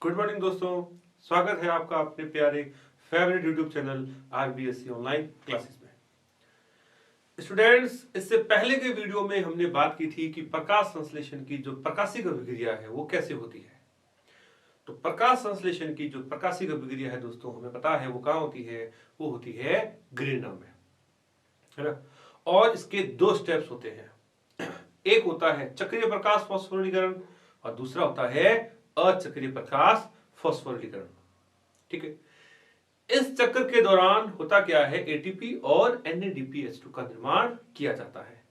Good morning दोस्तों, स्वागत है आपका अपने प्यारे favourite YouTube channel RBSC online classes में। स्टूडेंट्स, इससे पहले के वीडियो में हमने बात की थी कि प्रकाश संश्लेषण की जो प्रकाशिक अभिक्रिया है वो कैसे होती है। तो प्रकाश संश्लेषण की जो प्रकाशिक अभिक्रिया है दोस्तों, हमें पता है वो कहाँ होती है, वो होती है ग्रेनम में, है ना। और इसके दो स्टेप्स होते हैं, एक होता है चक्रीय प्रकाश फास्फोरिलीकरण और दूसरा होता है अचक्रीय प्रकाश फास्फोरिलीकरण। ठीक है, इस चक्र के दौरान होता क्या है, एटीपी और NADPH2 का निर्माण किया जाता है।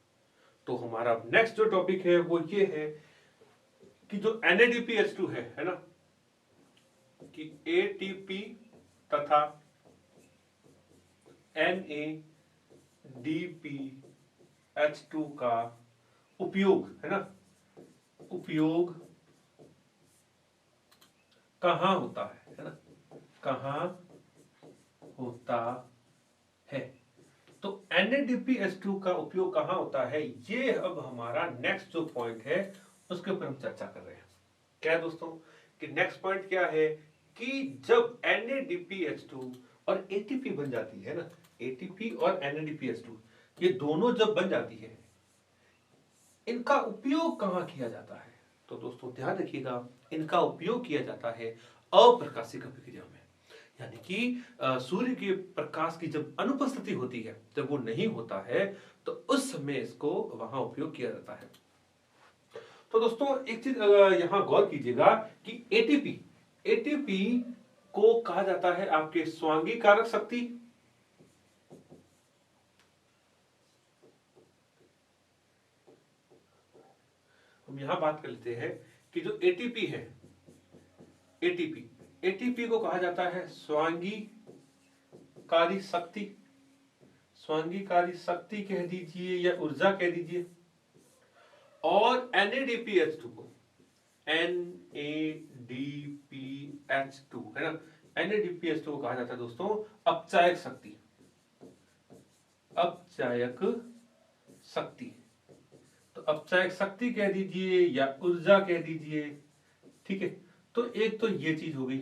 तो हमारा नेक्स्ट जो टॉपिक है वो ये है कि जो NADPH2 है ना, कि एटीपी तथा NADPH2 का उपयोग, है ना, उपयोग कहां होता है ना, कहां होता है। तो NADPH2 का उपयोग कहां होता है, ये अब हमारा नेक्स्ट जो पॉइंट है उसके ऊपर हम चर्चा कर रहे हैं। क्या है दोस्तों कि नेक्स्ट पॉइंट क्या है कि जब NADPH2 और ATP बन जाती है ना, ATP और NADPH2 ये दोनों जब बन जाती है, इनका उपयोग कहां किया जाता है। तो दोस्तों ध्यान रखिएगा, इनका उपयोग किया जाता है अप्रकाशिक अभिक्रिया में, यानी कि सूर्य के प्रकाश की जब अनुपस्थिति होती है, जब वो नहीं होता है, तो उस समय इसको वहां उपयोग किया जाता है। तो दोस्तों एक चीज यहां गौर कीजिएगा कि एटीपी को कहा जाता है आपके स्वांगी कारक शक्ति, हम यहां बात कर लेते हैं कि जो एटीपी है, एटीपी को कहा जाता है स्वांगीकारी शक्ति, स्वांगीकारी शक्ति कह दीजिए या ऊर्जा कह दीजिए। और NADPH2 को NADPH2 है ना, NADPH2 को कहा जाता है दोस्तों अपचायक शक्ति, अपचायक शक्ति। तो अपचायक शक्ति कह दीजिए या ऊर्जा कह दीजिए। ठीक है, तो एक तो ये चीज हो गई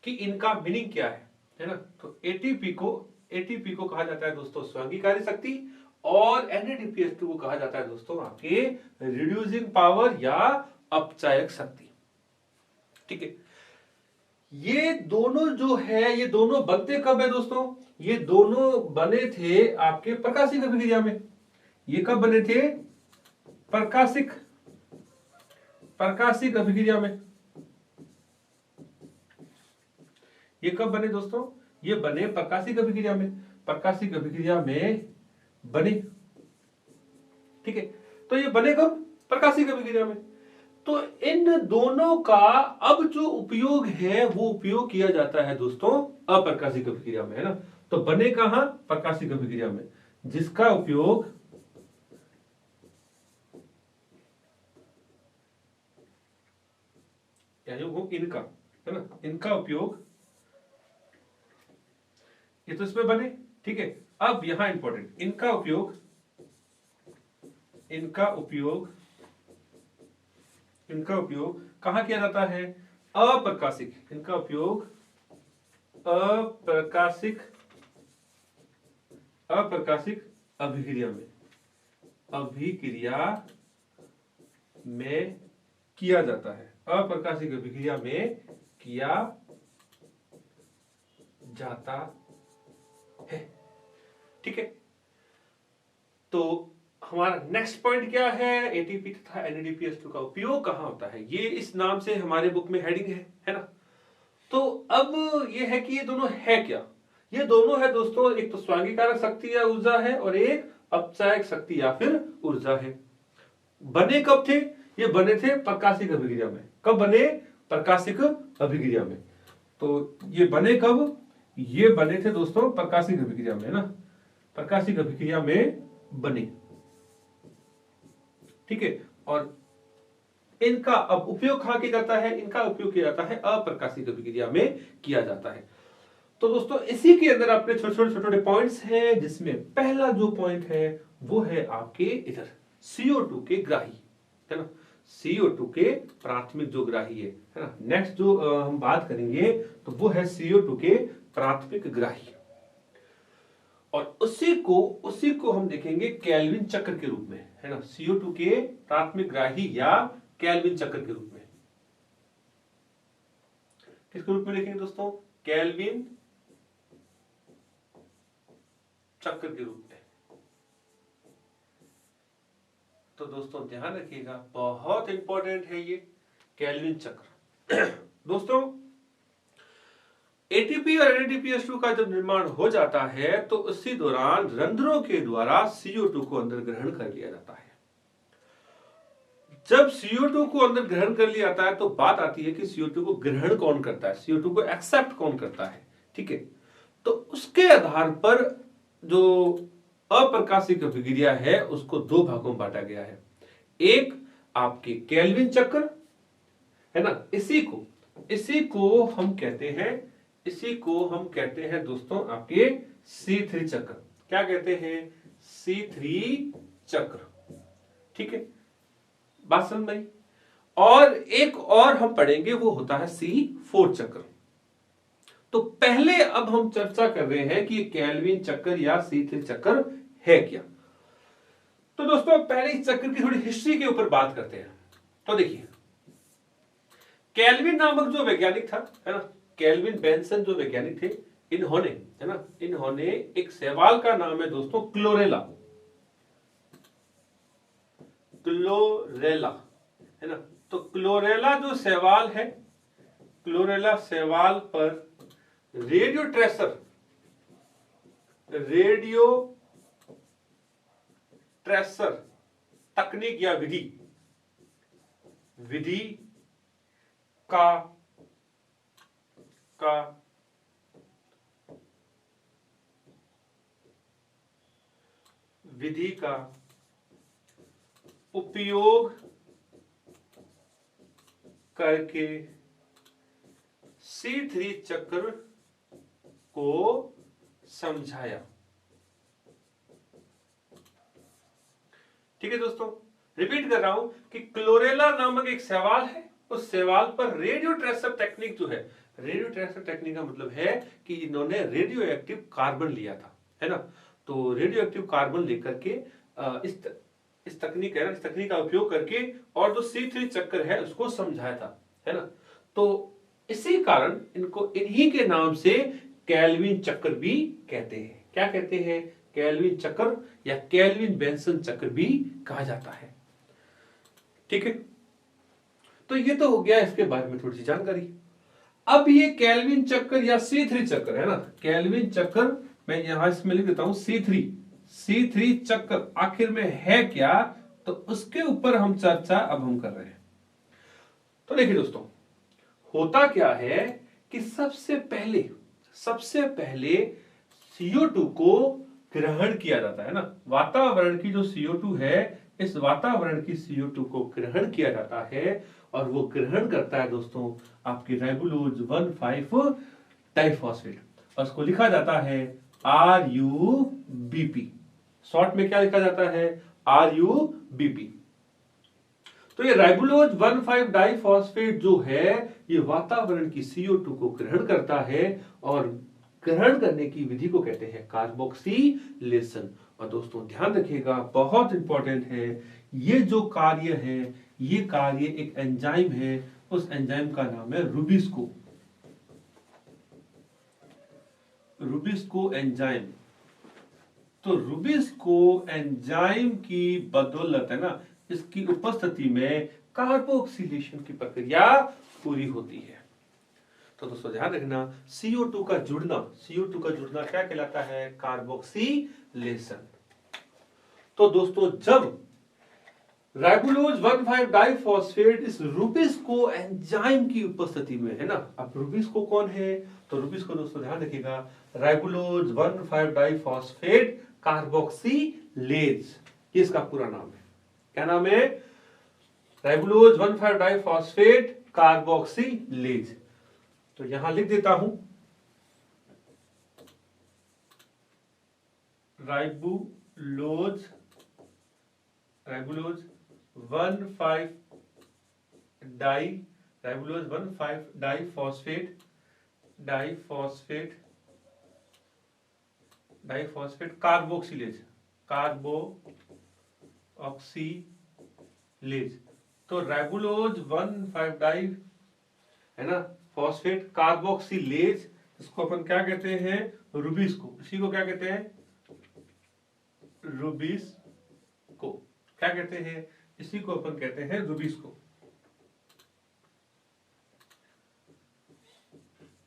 कि इनका मीनिंग क्या है ना। तो एटीपी को कहा जाता है दोस्तों स्वांगीकारी शक्ति, और NADPH2 को कहा जाता है दोस्तों आपके रिड्यूसिंग पावर या अपचायक शक्ति। ठीक है, ये दोनों जो है, ये दोनों बनते कब है दोस्तों, ये दोनों बने थे आपके प्रकाशिक अभिक्रिया में। ये कब बने थे, प्रकाशिक अभिक्रिया में। ये कब बने दोस्तों, ये बने प्रकाशिक अभिक्रिया में, प्रकाशिक अभिक्रिया में बने। ठीक है, तो ये बने कब, प्रकाशिक अभिक्रिया में। तो इन दोनों का अब जो उपयोग है वो उपयोग किया जाता है दोस्तों अप्रकाशिक अभिक्रिया में, है ना। तो बने कहां, प्रकाशिक अभिक्रिया में, जिसका उपयोग यानी वो इनका, है ना, इनका उपयोग, ये तो इसमें बने। ठीक है, अब यहां इंपॉर्टेंट, इनका उपयोग कहां किया जाता है, अप्रकाशिक, इनका उपयोग अप्रकाशिक अभिक्रिया में किया जाता है, अप्रकाशिक अभिक्रिया में किया जाता है। ठीक है, तो हमारा नेक्स्ट पॉइंट क्या है, एटीपी तथा NADPH2 का उपयोग कहां होता है, ये इस नाम से हमारे बुक में हेडिंग है ना। तो अब ये है कि ये दोनों है क्या, ये दोनों है दोस्तों, एक तो स्वांगीकारक शक्ति या ऊर्जा है और एक अपचायक शक्ति या फिर ऊर्जा है। बने कब थे, ये बने थे प्रकाशिक अभिक्रिया में। कब बने, प्रकाशिक अभिक्रिया में। तो ये बने कब, ये बने थे दोस्तों प्रकाशिक अभिक्रिया में, ना, प्रकाशिक अभिक्रिया में बने। ठीक है, और इनका अब उपयोग कहां किया जाता है, इनका उपयोग किया जाता है अप्रकाशिक अभिक्रिया में किया जाता है। तो दोस्तों इसी के अंदर अपने छोटे-छोटे पॉइंट्स हैं, जिसमें पहला जो पॉइंट है वो है आपके इधर CO2 के ग्राही, है ना। CO2 के प्राथमिक जो ग्राही है ना। नेक्स्ट जो हम बात करेंगे तो वो है CO2 के प्राथमिक ग्राही, और उसी को हम देखेंगे केल्विन चक्र के रूप में, है ना। CO2 के प्राथमिक ग्राही या केल्विन चक्र के रूप में, किसके रूप में देखेंगे दोस्तों? केल्विन चक्र के रूप में। तो दोस्तों ध्यान रखिएगा, बहुत इंपॉर्टेंट है ये केल्विन चक्र। दोस्तों एटीपी और NADPH2 का जब निर्माण हो जाता है तो उसी दौरान रंध्रों के द्वारा CO2 को अंदर ग्रहण कर लिया जाता है। जब CO2 को अंदर ग्रहण कर लिया जाता है तो बात आती है कि CO2 को ग्रहण कौन करता है, CO2 को एक्सेप्ट कौन करता है, ठीक है। तो उसके आधार पर जो अप्रकाशिक अभिक्रिया है उसको दो भागों में बांटा गया है। एक आपके केल्विन चक्र, है ना, इसी को हम कहते हैं दोस्तों आपके C3 चक्र। क्या कहते हैं? C3 चक्र, ठीक है, बात समझ में। और एक और हम पढ़ेंगे वो होता है C4 चक्र। तो पहले अब हम चर्चा कर रहे हैं कि केल्विन चक्र या C3 चक्र है क्या। तो दोस्तों पहले इस चक्र की थोड़ी हिस्ट्री के ऊपर बात करते हैं। तो देखिए, केल्विन नामक जो वैज्ञानिक था, है ना, केल्विन बेंसन जो वैज्ञानिक थे, इन्होंने एक शैवाल का नाम है दोस्तों क्लोरेला, है ना। तो क्लोरेला जो शैवाल है, क्लोरेला शैवाल पर रेडियो ट्रेसर तकनीक या विधि का उपयोग करके C3 चक्र को समझाया। ठीक है दोस्तों, रिपीट कर रहा हूं कि क्लोरेला नामक एक शैवाल है, उस शैवाल पर रेडियो ट्रेसर टेक्निक जो है, रेडियो ट्रेसर टेक्निक का मतलब है कि इन्होंने रेडियो एक्टिव कार्बन लिया था, है ना। तो रेडियो एक्टिव कार्बन लेकर के इस तकनीक है ना, इस तकनीक का उपयोग करके और जो C3 चक्र है उसको समझाया था, है ना। तो इसी कारण इनको इन्हीं के नाम से केल्विन चक्र भी कहते हैं। क्या कहते हैं? केल्विन चक्र या केल्विन बेंसन चक्र भी कहा जाता है, ठीक है। तो ये तो हो गया इसके बारे में थोड़ी सी जानकारी। अब ये केल्विन चक्र या C3 चक्र, है ना, केल्विन चक्र मैं यहां इसमें लिख देता हूं C3 चक्र आखिर में है क्या, तो उसके ऊपर हम चर्चा अब हम कर रहे हैं। तो देखिए दोस्तों, होता क्या है कि सबसे पहले CO2 को ग्रहण किया जाता है ना, वातावरण की जो CO2 है, इस वातावरण की CO2 को ग्रहण किया जाता है, और वो ग्रहण करता है दोस्तों आपकी राइबोलोज 1,5 डाइफॉस्फेट, और उसको लिखा जाता है RUBP। शॉर्ट में क्या लिखा जाता है? RUBP। तो ये राइबोलोज 1,5 डाइफॉस्फेट जो है, ये वातावरण की CO2 को ग्रहण करता है, और ग्रहण करने की विधि को कहते हैं कार्बोक्सिलेशन। और दोस्तों ध्यान रखिएगा, बहुत इंपॉर्टेंट है, ये जो कार्य है, ये कार्य एक एंजाइम है, उस एंजाइम का नाम है रुबिस्को एंजाइम। तो रुबिस्को एंजाइम की बदौलत, है ना, इसकी उपस्थिति में कार्बोक्सिलेशन की प्रक्रिया पूरी होती है। तो दोस्तों ध्यान रखना, CO2 का जुड़ना क्या कहलाता है? कार्बोक्सिलेशन। तो दोस्तों जब राइबोलोज 1,5 डाइफॉस्फेट इस रुबिस्को एंजाइम की उपस्थिति में, है ना, अब रुबिस्को कौन है? तो रुबिस्को दोस्तों ध्यान रखिएगा, राइबोलोज 1,5 डाइफॉस्फेट कार्बोक्सिलेज, ये इसका पूरा नाम है। क्या नाम है? Ribulose 1,5 diphosphate carboxylase. तो यहां लिख देता हूं, ribulose 1,5 di ribulose 1,5 diphosphate carboxylase तो राइबोलोज 1,5 डाई है ना फॉस्फेट कार्बोक्सिलेज, इसको अपन क्या कहते हैं, रूबिस्को। इसी को क्या कहते हैं, रूबिस्को। क्या कहते हैं, इसी को अपन कहते हैं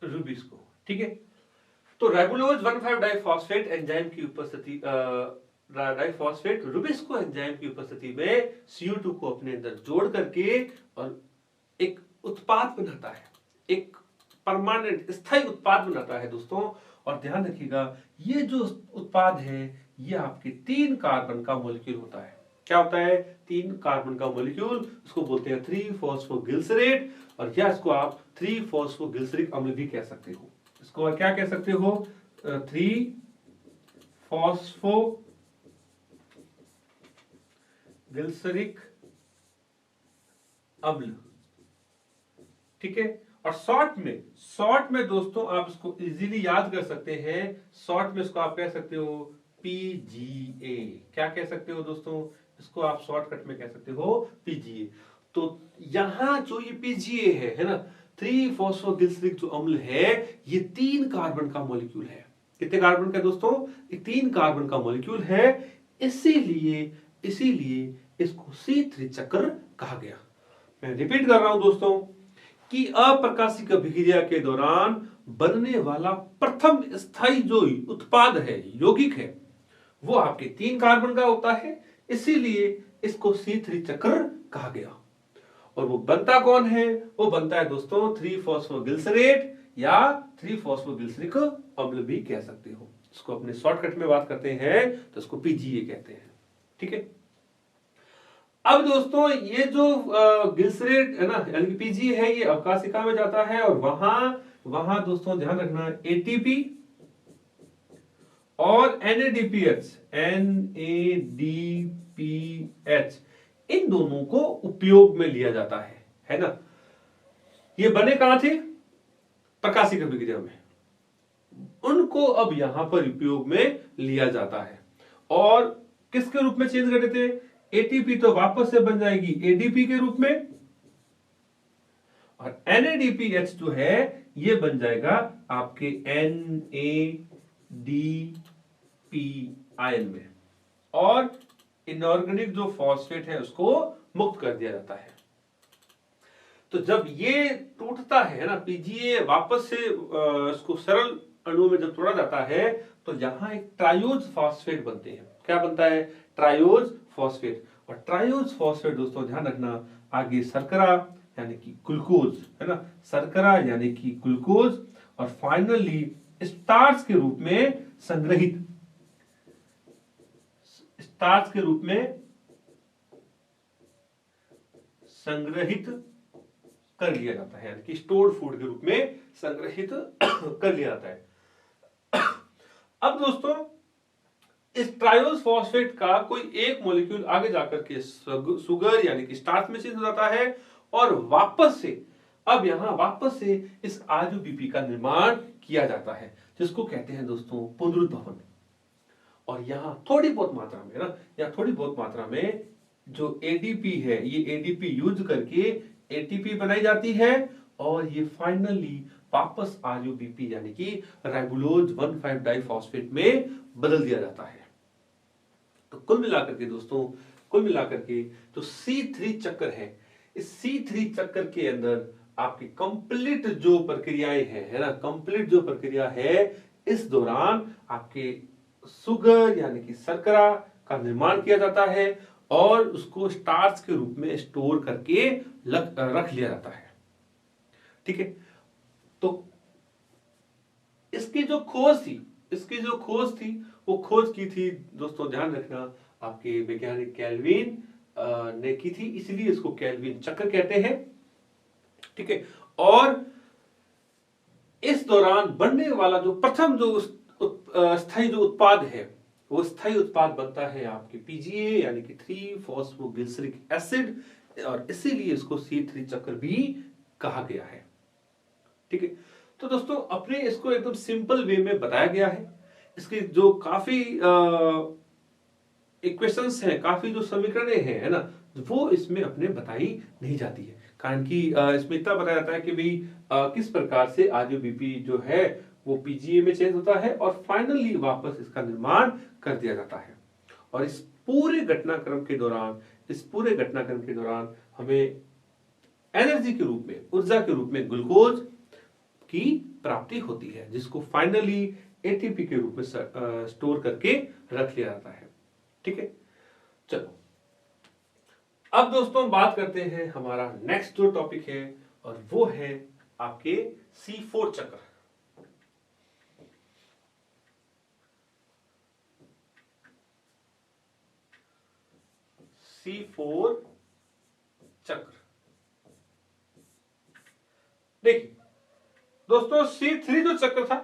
रूबिस्को। ठीक है। तो राइबोलोज 1,5 डाइफॉस्फेट एंजाइम की उपस्थिति डाइफॉस्फेट रूबिस्को एंजाइम की उपस्थिति में CO2 को अपने अंदर जोड़ करके और एक उत्पाद बनाता है, एक परमानेंट स्थायी उत्पाद बनाता है दोस्तों। और ध्यान रखिएगा, ये जो उत्पाद है ये आपके 3 कार्बन का मॉलिक्यूल होता है। क्या होता है, 3 कार्बन का मॉलिक्यूल, उसको बोलते हैं 3-फॉस्फोग्लिसरेट, और या इसको आप 3-फॉस्फोग्लिसरिक अम्ल भी कह सकते हो। इसको और क्या कह सकते हो, 3-फॉस्फोग्लिसरिक अम्ल। ठीक है। और शॉर्ट में दोस्तों आप इसको इजीली याद कर सकते हैं। शॉर्ट में इसको आप कह सकते हो PGA। क्या कह सकते हो दोस्तों, इसको आप शॉर्टकट में कह सकते हो PGA। तो यहां जो ये PGA है ना, 3-फॉस्फोग्लिसरिक जो अम्ल है, ये 3 कार्बन का मॉलिक्यूल है। कितने कार्बन का दोस्तों, ये 3 कार्बन का मॉलिक्यूल है। इसीलिए इसको C3 चक्र कहा गया। मैं रिपीट कर रहा हूं दोस्तों कि अप्रकाशिक अभिक्रिया के दौरान बनने वाला प्रथम स्थायी जो उत्पाद है, यौगिक है, वो आपके 3 कार्बन का होता है। इसीलिए इसको C3 चक्र कहा गया। और वो बनता कौन है, वो बनता है दोस्तों 3-फॉस्फोग्लिसरेट या 3-फॉस्फोग्लिसरिक अम्ल भी कह सकते हो। इसको अपने शॉर्टकट में बात करते हैं तो इसको PGA कहते हैं। ठीक है। अब दोस्तों ये जो ग्लिसरेट है ना, यानी कि PGA है, ये अवकाशिका में जाता है और वहां दोस्तों ध्यान रखना, ATP और NADPH इन दोनों को उपयोग में लिया जाता है ना। ये बने कहां थे, प्रकाशिक अभिक्रिया में, उनको अब यहां पर उपयोग में लिया जाता है। और किसके रूप में चेंज कर देते हैं, ATP तो वापस से बन जाएगी ADP के रूप में, और NADPH जो है ये बन जाएगा आपके NADP आयन में, और इनऑर्गेनिक जो फॉस्फेट है उसको मुक्त कर दिया जाता है। तो जब ये टूटता है ना, PGA वापस से इसको सरल अणु में जब तोड़ा जाता है तो यहां एक ट्रायोज फॉस्फेट बनते हैं। क्या बनता है, ट्रायोज फॉस्फेट। और ट्रायोज फॉस्फेट दोस्तों ध्यान रखना, आगे शर्करा यानी कि ग्लूकोज है ना, शर्करा यानी कि ग्लूकोज, और फाइनली स्टार्च के रूप में संग्रहित कर लिया जाता है, यानी कि स्टोर्ड फूड के रूप में संग्रहित कर लिया जाता है। अब दोस्तों इस ट्रायोज फॉस्फेट का कोई एक मॉलिक्यूल आगे जाकर के सुगर यानी कि स्टार्च में चेंज हो जाता है, और वापस से इस RUBP का निर्माण किया जाता है, जिसको कहते हैं दोस्तों पुनरुद्भवन। और यहां थोड़ी बहुत मात्रा में जो ADP है, ये ADP यूज करके ATP बनाई जाती है, और ये फाइनली वापस RUBP यानी कि राइबोलोज 1,5 डाइफॉस्फेट में बदल दिया जाता है। तो कुल मिलाकर के जो C3 चक्र है, इस C3 चक्र के अंदर आपकी कंप्लीट जो प्रक्रियाएं है ना, कंप्लीट जो प्रक्रिया है, इस दौरान आपके सुगर यानी कि शर्करा का निर्माण किया जाता है और उसको स्टार्च के रूप में स्टोर करके रख लिया जाता है। ठीक है। तो इसकी जो खोज थी वो खोज की थी दोस्तों, ध्यान रखना, आपके वैज्ञानिक केल्विन ने की थी, इसलिए इसको केल्विन चक्र कहते हैं। ठीक है। और इस दौरान बनने वाला जो प्रथम जो स्थायी जो उत्पाद है, वो स्थायी उत्पाद बनता है आपके PGA यानी कि 3-फॉस्फोग्लिसरिक एसिड। और इसीलिए इसको C3 चक्र भी कहा गया है। ठीक है, तो दोस्तों अपने इसको एकदम सिंपल वे में बताया गया है। इसके जो काफी इक्वेशंस हैं, काफी जो समीकरण हैं, है ना, वो इसमें अपने बताई नहीं जाती है। कारण कि इसमें इतना बताया जाता है कि भाई किस प्रकार से आरयूबीपी जो है वो पीजीए में चेंज होता है और फाइनली वापस इसका निर्माण कर दिया जाता है। और इस पूरे घटनाक्रम के दौरान हमें एनर्जी के रूप में, ऊर्जा के रूप में ग्लूकोज की प्राप्ति होती है, जिसको फाइनली एटीपी के रूप में स्टोर करके रख लिया जाता है। ठीक है, चलो अब दोस्तों बात करते हैं हमारा नेक्स्ट जो टॉपिक है, और वो है आपके C4 चक्र। C4 चक्र देखिए दोस्तों, C3 जो चक्र था,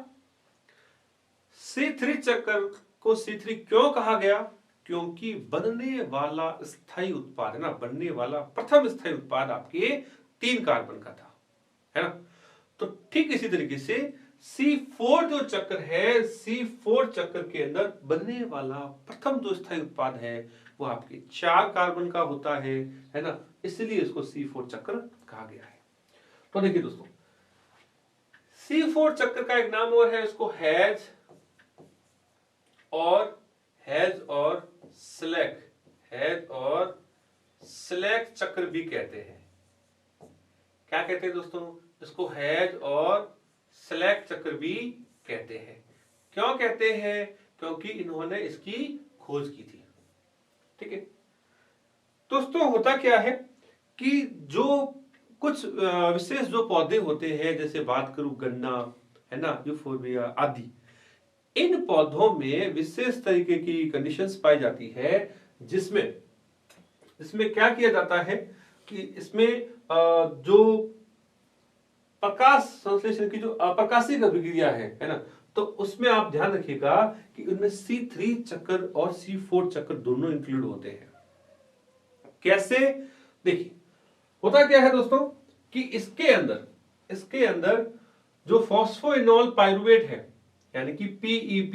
C3 चक्र को C3 क्यों कहा गया? क्योंकि बनने वाला स्थायी उत्पाद है ना, बनने वाला प्रथम स्थायी उत्पाद आपके 3 कार्बन का था, है ना। तो ठीक इसी तरीके से C4 जो चक्र है, C4 चक्र के अंदर बनने वाला प्रथम जो स्थायी उत्पाद है वो आपके 4 कार्बन का होता है ना, इसलिए इसको C4 चक्र कहा गया है। तो देखिए दोस्तों, C4 चक्र का एक नाम और है, इसको हेज और स्लैक चक्र भी कहते हैं। क्या कहते हैं दोस्तों? इसको हेज और स्लैक चक्र भी कहते हैं। क्यों कहते हैं? क्योंकि इन्होंने इसकी खोज की थी। ठीक है दोस्तों, होता क्या है कि जो कुछ विशेष जो पौधे होते हैं, जैसे बात करूं गन्ना, है ना, यूफोर्बिया आदि, इन पौधों में विशेष तरीके की कंडीशंस पाई जाती है, जिसमें क्या किया जाता है कि इसमें जो प्रकाश संश्लेषण की जो अप्रकाशिक अभिक्रिया है ना, तो उसमें आप ध्यान रखिएगा कि उनमें C3 चक्र और C4 चक्र दोनों इंक्लूड होते हैं। कैसे? देखिए, होता क्या है दोस्तों कि इसके अंदर जो फॉस्फोइनोल पाइरुवेट है, यानी कि PEP,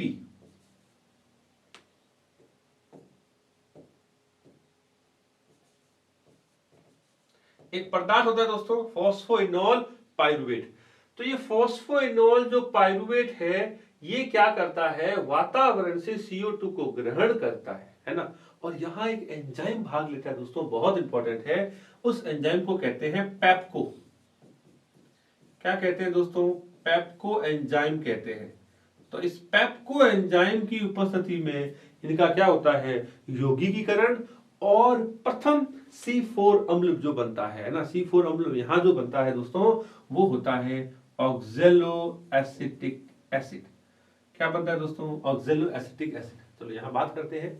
एक पदार्थ होता है दोस्तों फॉस्फोइनोल पाइरुवेट। तो ये फॉस्फोइनोल जो पाइरुवेट है, ये क्या करता है? वातावरण से CO2 को ग्रहण करता है ना, और यहां एक एंजाइम भाग लेता है दोस्तों, बहुत इंपॉर्टेंट है। उस एंजाइम को कहते हैं पेप्को। क्या कहते हैं दोस्तों? पेप्को एंजाइम कहते हैं। तो इस पेप्को एंजाइम की उपस्थिति में इनका क्या होता है? यौगिकीकरण, और प्रथम C4 अम्ल जो बनता है ना, C4 अम्ल यहां जो बनता है दोस्तों, वो होता है ऑक्जेलो एसिटिक एसिड। क्या बनता है दोस्तों? ऑक्जेलो एसिटिक एसिड। चलो यहां बात करते हैं।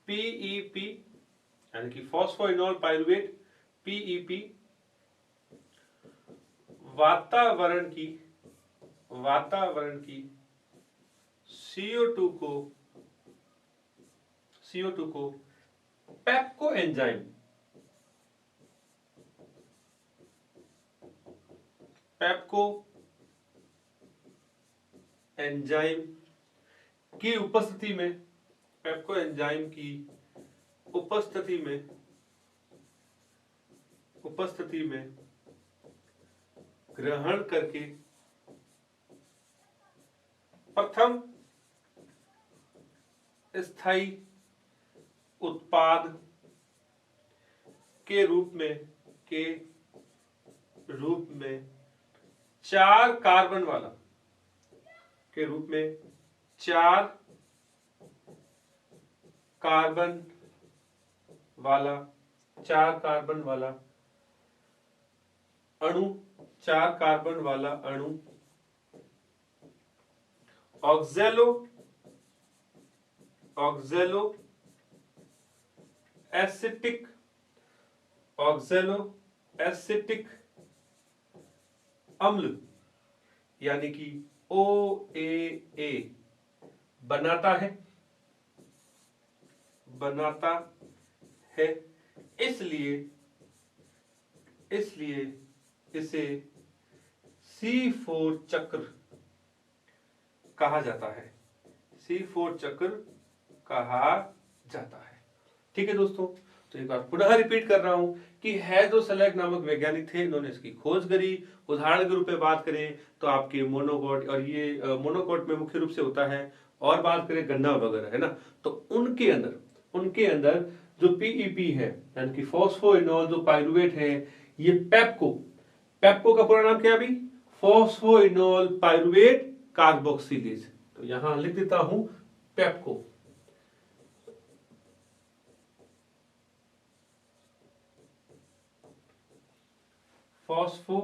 PEP यानी कि फॉस्फोइनोल पाइरुवेट, PEP वातावरण की CO2 को पेप्को एंजाइम की उपस्थिति में ग्रहण करके प्रथम स्थायी उत्पाद के रूप में 4 कार्बन वाला अणु, 4 कार्बन वाला अणु ऑक्जेलो एसिटिक अम्ल यानी कि OAA बनाता है, इसलिए इसलिए इसे C4 चक्र कहा जाता है, C4 चक्र कहा जाता है। ठीक है दोस्तों, तो एक बार पुनः रिपीट कर रहा हूं कि हेड्रोसेलेक नामक वैज्ञानिक थे, इन्होंने इसकी खोज करी। उदाहरण के रूप में बात करें तो आपके मोनोकोट, और ये मोनोकोट में मुख्य रूप से होता है, और बात करें गन्ना वगैरह है ना, तो उनके अंदर जो पीईपी है यानी कि फॉस्फोइनोल जो पाइरुवेट है, ये पेप्को का पूरा नाम क्या है अभी, फॉस्फोइनोल पाइरुवेट कार्बोक्सिलेज। तो यहां लिख देता हूं PEPCO. Phospho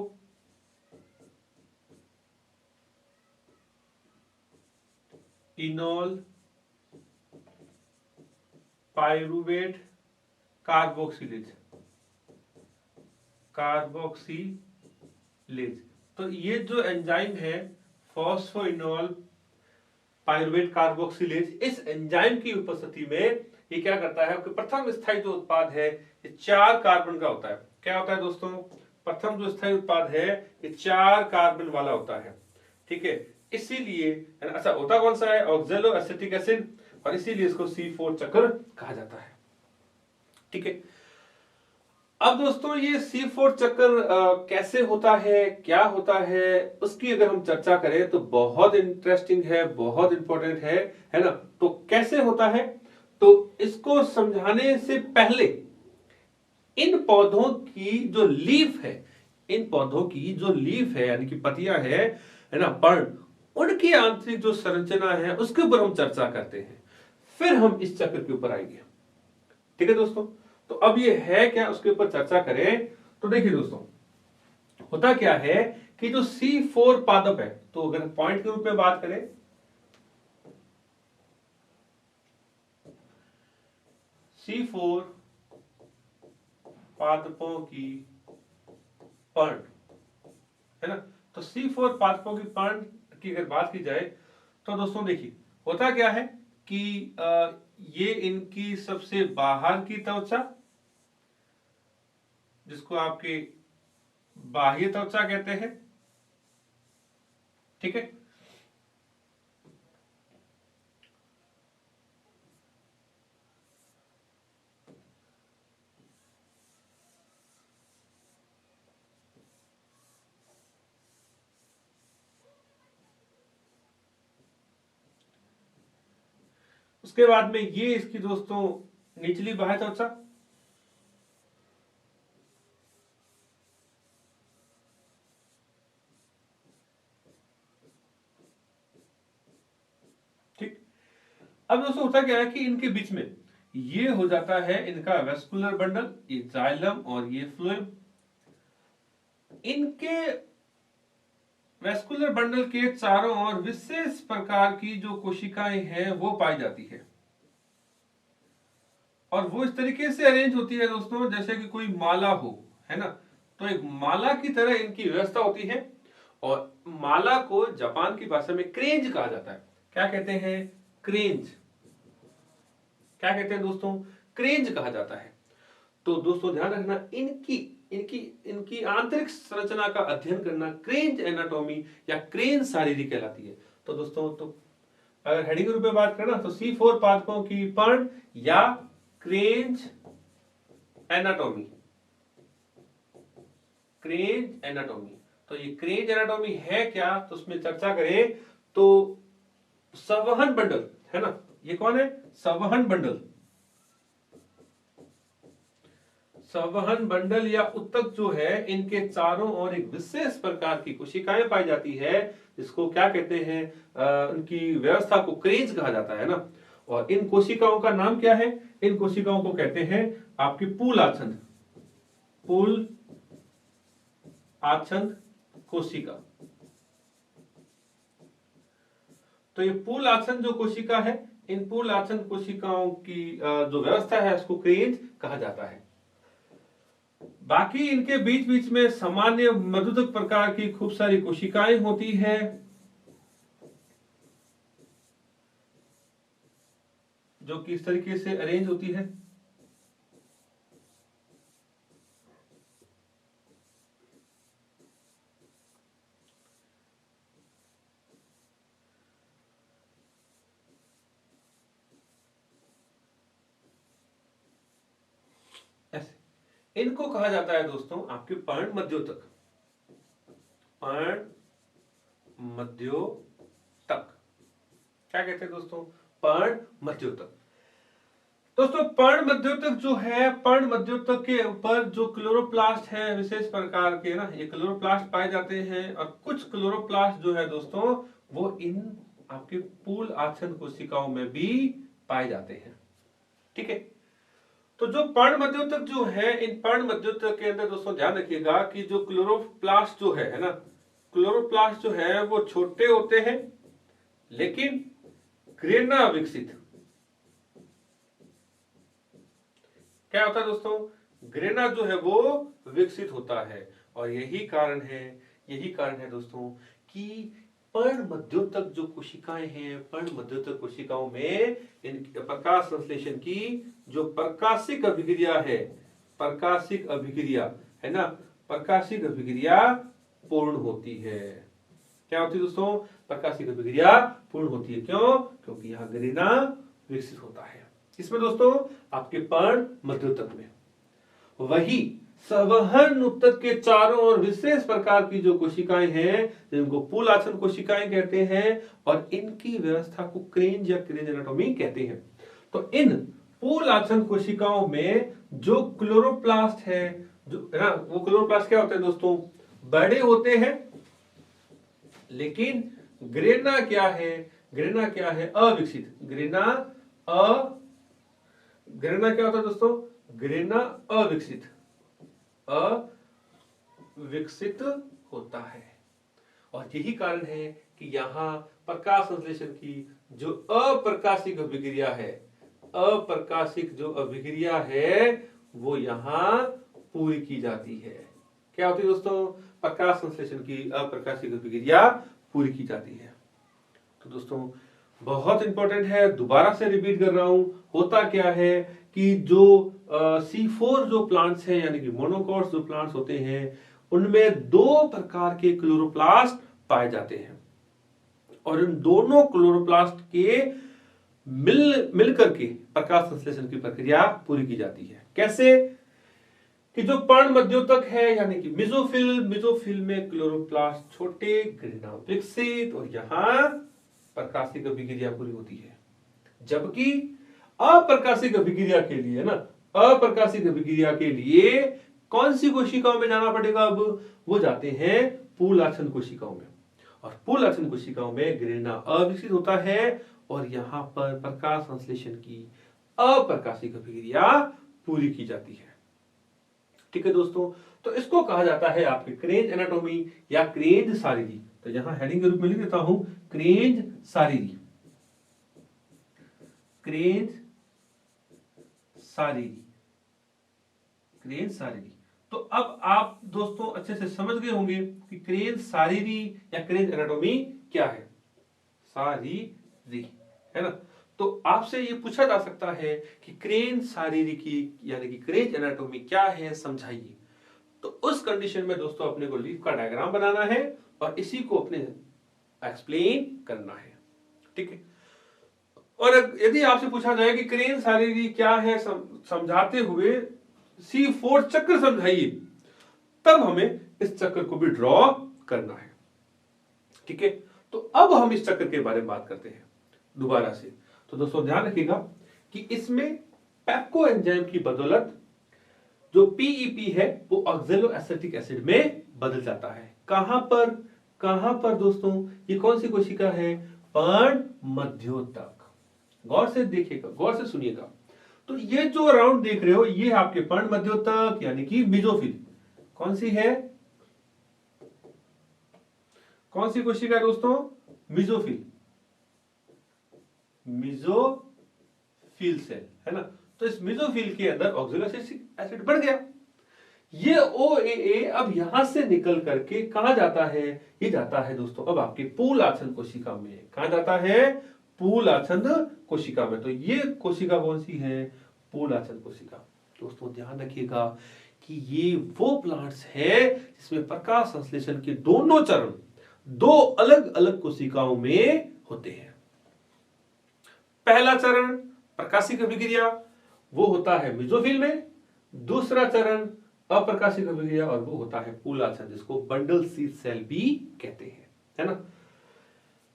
enol pyruvate carboxylase. तो ये जो एंजाइम है फॉस्फोइनोल पाइरुवेट कार्बोक्सिलेज, इस एंजाइम की उपस्थिति में ये क्या करता है कि प्रथम स्थायी जो उत्पाद है ये 4 कार्बन का होता है। क्या होता है दोस्तों, प्रथम जो स्थायी उत्पाद है ये 4 कार्बन वाला होता है। ठीक है, इसीलिए अच्छा होता कौन सा है, ऑक्सैलो एसिटिक एसिड, और इसीलिए इसको C4 चक्र कहा जाता है। ठीक है, अब दोस्तों ये C4 चक्र कैसे होता है, क्या होता है, उसकी अगर हम चर्चा करें तो बहुत इंटरेस्टिंग है, बहुत इंपॉर्टेंट है ना। तो कैसे होता है, तो इसको समझाने से पहले इन पौधों की जो लीफ है, यानी कि पत्तियां है ना, पर्ण, उनकी आंतरिक जो संरचना है उसके ऊपर हम चर्चा करते हैं, फिर हम इस चक्र के ऊपर आएंगे। ठीक है दोस्तों, तो अब ये है क्या उसके ऊपर चर्चा करें। तो देखिए दोस्तों, होता क्या है कि जो C4 पादप है, तो अगर पॉइंट के रूप में बात करें, C4 पादपों की पर्ण है ना, तो C4 पादपों की पर्ण की अगर बात की जाए तो दोस्तों देखिए होता क्या है कि ये इनकी सबसे बाहर की त्वचा, जिसको आपके बाह्य त्वचा कहते हैं। ठीक है, उसके बाद में ये इसकी दोस्तों निचली बाह्य त्वचा, ठीक। अब दोस्तों होता क्या है कि इनके बीच में ये हो जाता है इनका वेस्कुलर बंडल, ये जाइलम और ये फ्लोएम। इनके वेस्कुलर बंडल के चारों ओर विशेष प्रकार की जो कोशिकाएं हैं वो पाई जाती है, और वो इस तरीके से अरेंज होती है दोस्तों जैसे कि कोई माला हो, है ना। तो एक माला की तरह इनकी व्यवस्था होती है, और माला को जापान की भाषा में क्रेंज कहा जाता है। क्या कहते हैं, क्रेंज। क्या कहते हैं दोस्तों, क्रेंज कहा जाता है। तो दोस्तों ध्यान रखना, इनकी इनकी इनकी आंतरिक संरचना का अध्ययन करना क्रेंज एनाटॉमी या क्रेंज शारीरिक कहलाती है। तो दोस्तों, तो अगर हेडिंग रूप में बात करना तो C4 पादपों की पर्ण या क्रेंज एनाटॉमी, क्रेंज एनाटॉमी। तो ये क्रेंज एनाटॉमी है क्या, तो उसमें चर्चा करें तो संवहन बंडल है ना, ये कौन है, संवहन बंडल। संवहन बंडल या उत्तक जो है, इनके चारों ओर एक विशेष प्रकार की कोशिकाएं पाई जाती है, जिसको क्या कहते हैं, उनकी व्यवस्था को क्रेंज कहा जाता है ना। और इन कोशिकाओं का नाम क्या है, इन कोशिकाओं को कहते हैं आपकी पूल आछंद, पूल आछंद कोशिका। तो ये पूल आछंद जो कोशिका है, इन पूल आछंद कोशिकाओं की जो व्यवस्था है उसको क्रेंज कहा जाता है। बाकी इनके बीच बीच में सामान्य मधुदक प्रकार की खूब सारी कोशिकाएं होती है, जो कि इस तरीके से अरेंज होती है। ऐसे इनको कहा जाता है दोस्तों आपके पर्णमध्योतक। पर्णमध्योतक क्या कहते हैं दोस्तों? पर्णमध्योतक। दोस्तों पर्णमध्योतक जो है, पर्णमध्योतक के ऊपर जो क्लोरोप्लास्ट है विशेष प्रकार के ना, ये क्लोरोप्लास्ट पाए जाते हैं और कुछ क्लोरोप्लास्ट जो है दोस्तों वो इन आपके पूल आच्छादन कोशिकाओं में भी पाए जाते हैं। ठीक है, तो जो पर्णमध्योतक जो है, इन पर्णमध्योतक के अंदर दोस्तों ध्यान रखिएगा कि जो क्लोरोप्लास्ट जो है ना, क्लोरोप्लास्ट जो है वो छोटे होते हैं लेकिन ग्रेना विकसित। क्या होता है दोस्तों? ग्रेना जो है वो विकसित होता है और यही कारण है दोस्तों कि पर्णमध्योतक जो कोशिकाएं हैं, पर्णमध्योतक कोशिकाओं में इन प्रकाश संश्लेषण की जो प्रकाशिक अभिक्रिया है, प्रकाशिक अभिक्रिया है ना, प्रकाशिक अभिक्रिया पूर्ण होती है। क्या होती है दोस्तों? प्रकाशिक अभिक्रिया पूर्ण होती है। क्यों? क्योंकि यहां ग्रेना विकसित होता है। इसमें दोस्तों आपके पर्णमध्योतक में वही संवहन ऊतक के चारों ओर विशेष प्रकार की जो कोशिकाएं हैं जिनको पूल आच्छादन कोशिकाएं कहते हैं और इनकी व्यवस्था को क्रेंज या क्रेंज एनाटॉमी कहते हैं। तो इन पूल आच्छादन कोशिकाओं में जो क्लोरोप्लास्ट है, जो है ना, वो क्लोरोप्लास्ट क्या होते हैं दोस्तों? बड़े होते हैं लेकिन ग्रेना क्या है? ग्रेना क्या है? अविकसित। ग्रेना क्या होता है दोस्तों? ग्रेना अविकसित होता है और यही कारण है कि यहां प्रकाश संश्लेषण की जो अप्रकाशिक अभिक्रिया है, अप्रकाशिक जो अभिक्रिया है वो यहां पूरी की जाती है। क्या होती है दोस्तों? प्रकाश संश्लेषण की अप्रकाशिक अभिक्रिया पूरी की जाती है। तो दोस्तों बहुत इंपॉर्टेंट है, दोबारा से रिपीट कर रहा हूं। होता क्या है कि जो C4 जो प्लांट्स हैं यानी कि मोनोकॉट्स जो प्लांट्स होते हैं उनमें दो प्रकार के क्लोरोप्लास्ट पाए जाते हैं और इन दोनों क्लोरोप्लास्ट के मिलकर के प्रकाश संश्लेषण की प्रक्रिया पूरी की जाती है। कैसे? कि जो पर्णमध्योतक है यानी कि मिजोफिल में क्लोरोप्लास्ट छोटे, ग्रेना विकसित और यहां प्रकाशिक अभिक्रिया पूरी होती है। जबकि अप्रकाशिक अभिक्रिया के लिए ना, अप्रकाशिक अभिक्रिया के लिए कौन सी कोशिकाओं में जाना पड़ेगा? अब वो जाते हैं पूल आच्छादन कोशिकाओं में और पूल आच्छादन कोशिकाओं में ग्रेना अविकसित होता है और यहां पर प्रकाश संश्लेषण की अप्रकाशिक अभिक्रिया पूरी की जाती है। ठीक है दोस्तों, तो इसको कहा जाता है आपके क्रेंज एनाटॉमी या क्रेंज शारीरी। तो यहां हेडिंग के रूप में लिख देता हूं क्रेंज शारीरी, क्रेंज शारीरी, क्रेंज शारीरी। तो अब आप दोस्तों अच्छे से समझ गए होंगे कि क्रेंज शारीरी या क्रेंज एनाटॉमी क्या है। शारीरी है ना, तो आपसे ये पूछा जा सकता है कि क्रेंज शारीरी की यानी कि क्रेंज एनाटॉमी क्या है, समझाइए। तो उस कंडीशन में दोस्तों अपने को लीफ का डायग्राम बनाना है और इसी को अपने एक्सप्लेन करना है। ठीक है, और यदि आपसे पूछा जाए कि क्रेंज शारीरी क्या है समझाते हुए C4 चक्र समझाइए, तब हमें इस चक्र को भी ड्रॉ करना है। ठीक है, तो अब हम इस चक्र के बारे में बात करते हैं दोबारा से। तो दोस्तों ध्यान रखिएगा कि इसमें पेप्को एंजाइम की बदौलत जो PEP है वो ऑक्सैलो एसिटिक एसिड में बदल जाता है। कहां पर दोस्तों? ये कौन सी कोशिका है? पर्णमध्योतक। गौर से देखिएगा, गौर से सुनिएगा। तो ये जो राउंड देख रहे हो ये आपके पर्णमध्योतक यानी कि मिजोफिल। कौन सी है? कौन सी कोशिका है दोस्तों? मिजोफिल, मिजोफिल सेल है ना। तो इस मिजोफिल के अंदर ऑक्सैलो एसिड बढ़ गया। ये OAA अब यहां से निकल करके कहां जाता है? ये जाता है दोस्तों अब आपके पूल आच्छादन कोशिका में। कहां जाता है? पूल आच्छादन कोशिका में। तो ये कोशिका कौन सी है? पूल आच्छादन कोशिका। दोस्तों ध्यान रखिएगा कि ये वो प्लांट्स है जिसमें प्रकाश संश्लेषण के दोनों चरण दो अलग अलग कोशिकाओं में होते हैं। पहला चरण प्रकाशिक अभिक्रिया वो होता है मिजोफिल में, दूसरा चरण अप्रकाशिक अभिक्रिया और वो होता है पूलाचरण, जिसको बंडल सी सेल भी कहते हैं, है ना।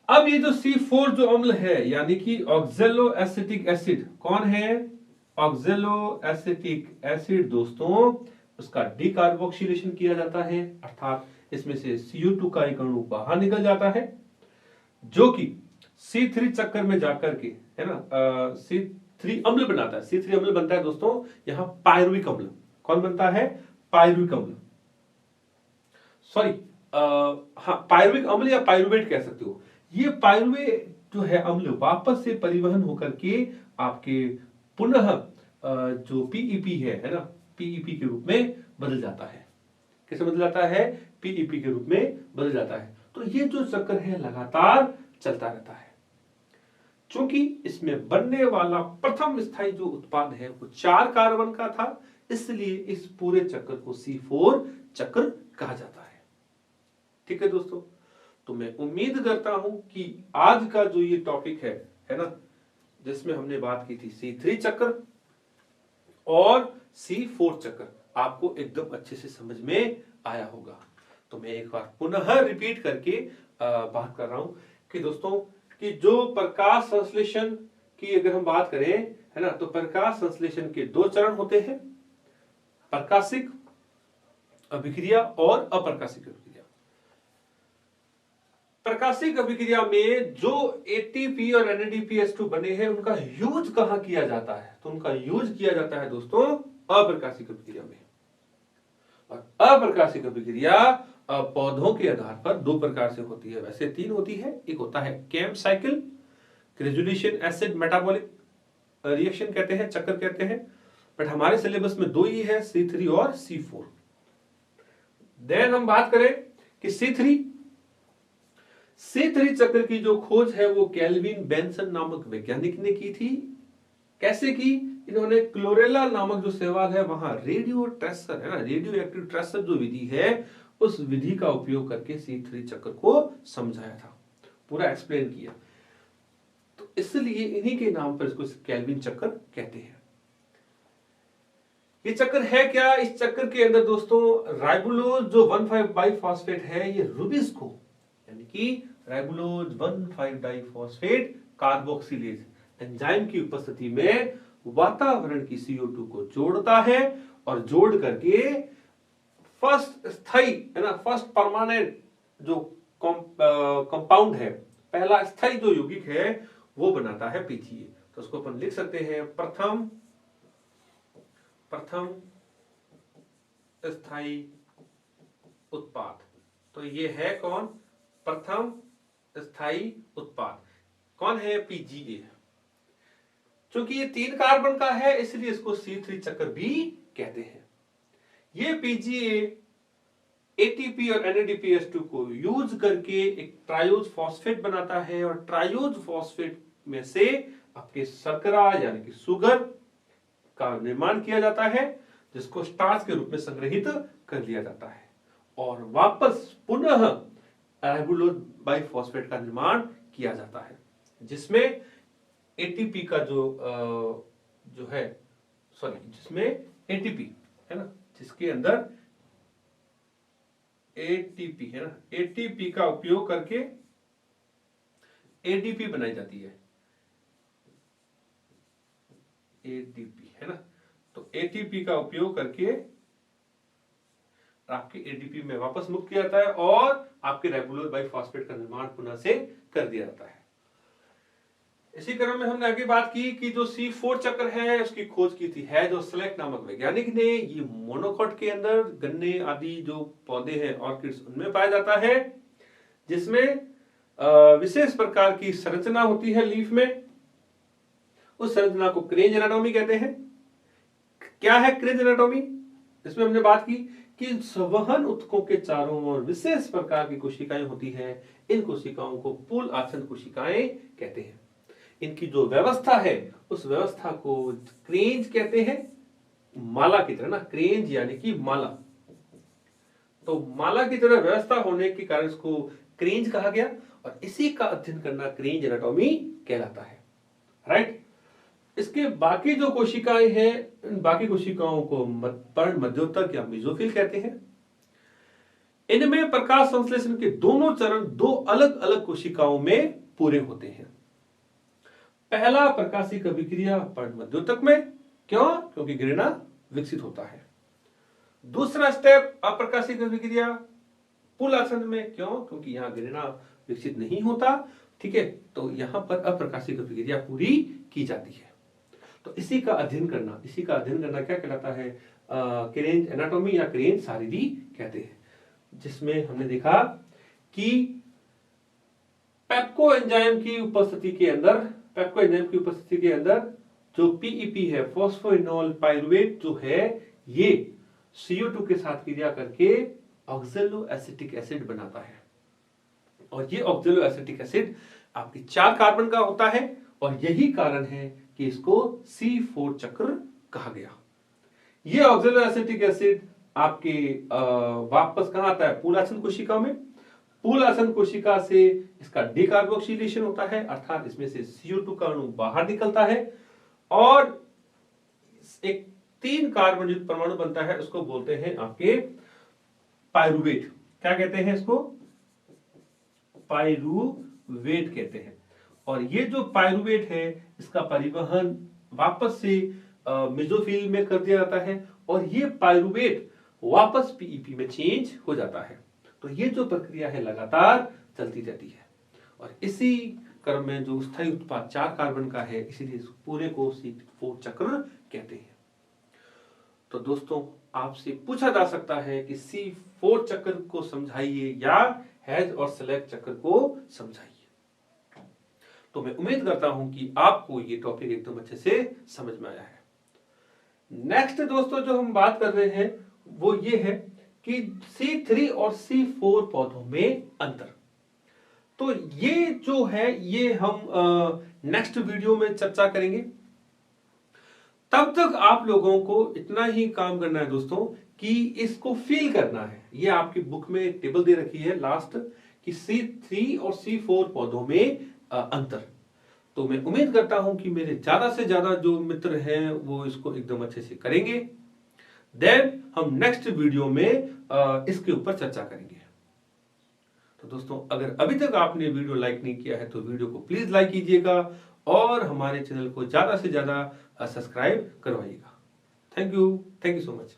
अब ये जो C4 जो अम्ल है यानी कि ऑक्जेलो एसिटिक एसिड, कौन है? ऑक्जेलो एसिटिक एसिड दोस्तों, उसका डीकार्बोक्सिलेशन किया जाता है, अर्थात इसमें से CO2 का एक अणु बाहर निकल जाता है, जो कि C3 चक्कर में जाकर के, है ना, C3 अम्ल बनाता है। C3 अम्ल बनता है दोस्तों यहां पायरुविक अम्ल। कौन बनता है? पायरुविक अम्ल, सॉरी, हाँ, पायरुविक अम्ल या पायरुवेट कह सकते हो। ये पायरुवेट जो है अम्ल वापस से परिवहन होकर के आपके पुनः जो पीईपी है ना, पीईपी के रूप में बदल जाता है। कैसे बदल जाता है? पीईपी के रूप में बदल जाता है। तो ये जो चक्र है लगातार चलता रहता है। चूंकि इसमें बनने वाला प्रथम स्थायी जो उत्पाद है वो 4 कार्बन का था, इसलिए इस पूरे चक्र को C4 चक्र कहा जाता है। ठीक है दोस्तों, तो मैं उम्मीद करता हूं कि आज का जो ये टॉपिक है ना, जिसमें हमने बात की थी C3 चक्र और C4 चक्र, आपको एकदम अच्छे से समझ में आया होगा। तो मैं एक बार पुनः रिपीट करके बात कर रहा हूं कि दोस्तों, कि जो प्रकाश संश्लेषण की अगर हम बात करें, है ना, तो प्रकाश संश्लेषण के 2 चरण होते हैं, प्रकाशिक अभिक्रिया और अप्रकाशिक अभिक्रिया। प्रकाशिक अभिक्रिया में जो ATP और NADPH2 बने हैं उनका यूज कहां किया जाता है? तो उनका यूज किया जाता है दोस्तों अप्रकाशिक अभिक्रिया में। और अप्रकाशिक अभिक्रिया पौधों के आधार पर 2 प्रकार से होती है, वैसे 3 होती है। एक होता है कैम्प cycle, crassulacean acid metabolic reaction कहते हैं, चक्कर कहते हैं, बट हमारे सिलेबस में 2 ही है, C3 और C4। देन हम बात करें कि C3 चक्र की जो खोज है वो केल्विन बेंसन नामक वैज्ञानिक ने की थी। कैसे की? इन्होंने क्लोरेला नामक जो शैवाल है वहां रेडियो ट्रेसर, है ना, रेडियो एक्टिव ट्रेसर जो विधि है उस विधि का उपयोग करके C3 चक्र को समझाया था, पूरा एक्सप्लेन किया। तो इसलिए इन्हीं के नाम पर इसको केल्विन चक्र कहते हैं। ये चक्र है क्या? इस चक्र के अंदर दोस्तों राइबोलोज जो 1,5-डाइफॉस्फेट है, ये रुबिस्को यानी कि राइबोलोज 1,5-डाइफॉस्फेट कार्बोक्सिलेज एंजाइम की उपस्थिति में वातावरण की CO2 को जोड़ता है और जोड़ करके फर्स्ट स्थायी, है ना, फर्स्ट परमानेंट जो कंपाउंड है, पहला स्थायी जो यौगिक है वो बनाता है PGA। तो उसको अपन लिख सकते हैं प्रथम स्थायी उत्पाद। तो ये है कौन? प्रथम स्थायी उत्पाद कौन है? PGA। चूंकि ये 3 कार्बन का है इसलिए इसको C3 चक्र भी कहते हैं। ये PGA ATP और NADPH2 को यूज करके एक ट्रायोज फॉस्फेट बनाता है और ट्रायोज फॉस्फेट में से आपके शर्करा यानी कि शुगर का निर्माण किया जाता है, जिसको स्टार्च के रूप में संग्रहित कर लिया जाता है और वापस पुनः राइबोलोज बाइफॉस्फेट का निर्माण किया जाता है, जिसमें ATP का जो है, सॉरी, जिसमें ATP है ना, जिसके अंदर ATP है ना, ATP का उपयोग करके ADP बनाई जाती है, ADP है ना। तो ATP का उपयोग करके आपके ADP में वापस मुक्त किया जाता है और आपके राइबोलोज बाइफॉस्फेट का निर्माण पुनः से कर दिया जाता है। इसी क्रम में हमने आगे बात की कि जो C4 चक्र है उसकी खोज की थी है जो स्लेक नामक वैज्ञानिक ने। ये मोनोकॉट के अंदर गन्ने आदि जो पौधे हैं ऑर्किड्स उनमें पाया जाता है, जिसमें विशेष प्रकार की संरचना होती है लीफ में। उस संरचना को क्रेंज एनाटॉमी कहते हैं। क्या है क्रेंज एनाटॉमी? इसमें हमने बात की कि संवहन उत्तकों के चारों ओर विशेष प्रकार की कोशिकाएं होती है। इन कोशिकाओं को पुल आसन्न कोशिकाएं कहते हैं। इनकी जो व्यवस्था है उस व्यवस्था को क्रेंज कहते हैं, माला की तरह ना, क्रेंज यानी कि माला। तो माला की तरह व्यवस्था होने के कारण इसको क्रेंज कहा गया और इसी का अध्ययन करना क्रेंज एनाटॉमी कहलाता है, राइट। इसके बाकी जो कोशिकाएं हैं, बाकी कोशिकाओं को पर्णमध्योतक या मेसोफिल कहते हैं। इनमें प्रकाश संश्लेषण के दोनों चरण दो अलग अलग कोशिकाओं में पूरे होते हैं। पहला प्रकाशिक अभिक्रिया पर्णमध्योतक में, क्यों? क्योंकि घृणा विकसित होता है। दूसरा स्टेप अप्रकाशिक अभिक्रिया पुलासन में, क्यों? क्योंकि यहां घृणा विकसित नहीं होता। ठीक है, तो यहां पर अप्रकाशिक अभिक्रिया पूरी की जाती है। तो इसी का अध्ययन करना क्या कहलाता है? क्रेन्ज एनाटॉमी या क्रेन्ज शारीरी कहते हैं, जिसमें हमने देखा कि पेप्को एंजाइम की उपस्थिति के अंदर जो पीईपी है, फॉस्फोइनोल पाइरुवेट जो है, ये CO2 के साथ क्रिया करके ऑक्सैलो एसिटिक एसिड बनाता है। और ये ऑक्सैलो एसिटिक एसिड आपकी 4 कार्बन का होता है, और यही कारण है कि इसको C4 चक्र कहा गया। ये ऑक्सैलो एसिटिक एसिड आपके वापस कहां आता है? पुलासन कोशिका में। पुलासन कोशिका से इसका डीकार्बोक्सिलेशन होता है, अर्थात इसमें से CO2 का अणु बाहर निकलता है और एक 3 कार्बन युक्त परमाणु बनता है, उसको बोलते हैं आपके पाइरुवेट। क्या कहते हैं इसको? पाइरुवेट कहते हैं। और ये जो पाइरुवेट है, इसका परिवहन वापस से मेसोफिल में कर दिया जाता है, और ये पाइरुवेट वापस पीईपी में चेंज हो जाता है। तो ये जो प्रक्रिया है लगातार चलती रहती है, और इसी क्रम में जो स्थायी उत्पाद 4 कार्बन का है, इसीलिए इस पूरे को C4 चक्र कहते हैं। तो दोस्तों, आपसे पूछा जा सकता है कि C4 चक्र को समझाइए या हेज और स्लेक चक्र को समझाइए। तो मैं उम्मीद करता हूं कि आपको ये टॉपिक एकदम अच्छे से समझ में आया है। नेक्स्ट दोस्तों जो हम बात कर रहे हैं वो ये है कि C3 और C4 पौधों में अंतर। तो ये जो है, ये हम नेक्स्ट वीडियो में चर्चा करेंगे। तब तक आप लोगों को इतना ही काम करना है दोस्तों कि इसको फील करना है। ये आपकी बुक में एक टेबल दे रखी है लास्ट, कि C3 और C4 पौधों में अंतर। तो मैं उम्मीद करता हूं कि मेरे ज्यादा से ज्यादा जो मित्र हैं वो इसको एकदम अच्छे से करेंगे। देन हम नेक्स्ट वीडियो में इसके ऊपर चर्चा करेंगे। तो दोस्तों, अगर अभी तक आपने वीडियो लाइक नहीं किया है तो वीडियो को प्लीज लाइक कीजिएगा, और हमारे चैनल को ज्यादा से ज्यादा सब्सक्राइब करवाइएगा। Thank you so much.